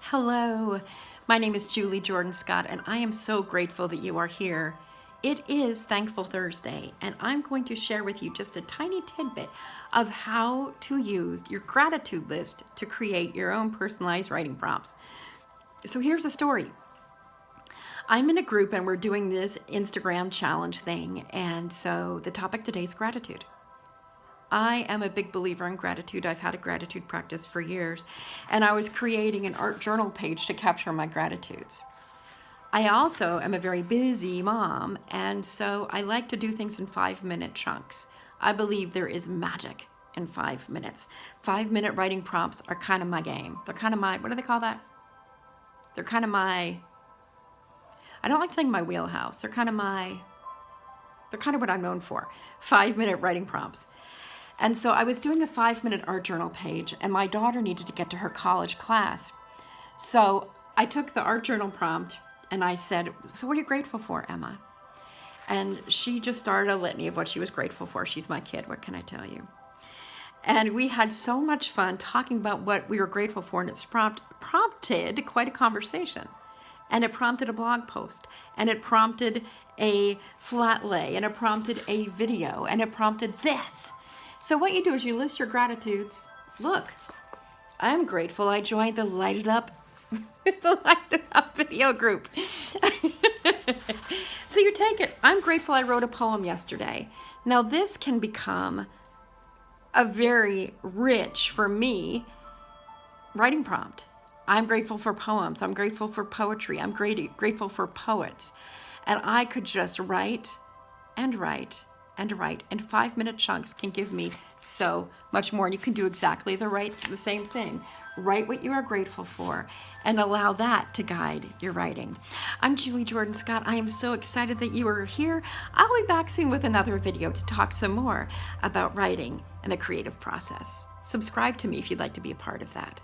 Hello, my name is Julie Jordan Scott, and I am so grateful that you are here. It is Thankful Thursday, and I'm going to share with you just a tiny tidbit of how to use your gratitude list to create your own personalized writing prompts. So here's the story. I'm in a group and we're doing this Instagram challenge thing, and so the topic today is gratitude. I am a big believer in gratitude. I've had a gratitude practice for years, and I was creating an art journal page to capture my gratitudes. I also am a very busy mom, and so I like to do things in 5-minute chunks. I believe there is magic in 5 minutes. 5-minute writing prompts are kind of my game. They're kind of my, what do they call that? They're kind of my, I don't like saying my wheelhouse. They're kind of what I'm known for. 5-minute writing prompts. And so I was doing a 5-minute art journal page, and my daughter needed to get to her college class. So I took the art journal prompt and I said, "So what are you grateful for, Emma?" And she just started a litany of what she was grateful for. She's my kid, what can I tell you? And we had so much fun talking about what we were grateful for, and it's prompted quite a conversation. And it prompted a blog post, and it prompted a flat lay, and it prompted a video, and it prompted this. So what you do is you list your gratitudes. Look, I'm grateful I joined the Light It Up video group. So you take it. I'm grateful I wrote a poem yesterday. Now this can become a very rich, for me, writing prompt. I'm grateful for poems. I'm grateful for poetry. I'm grateful for poets. And I could just write and write and write, and 5-minute chunks can give me so much more. And you can do exactly the same thing. Write what you are grateful for and allow that to guide your writing. I'm Julie Jordan Scott. I am so excited that you are here. I'll be back soon with another video to talk some more about writing and the creative process. Subscribe to me if you'd like to be a part of that.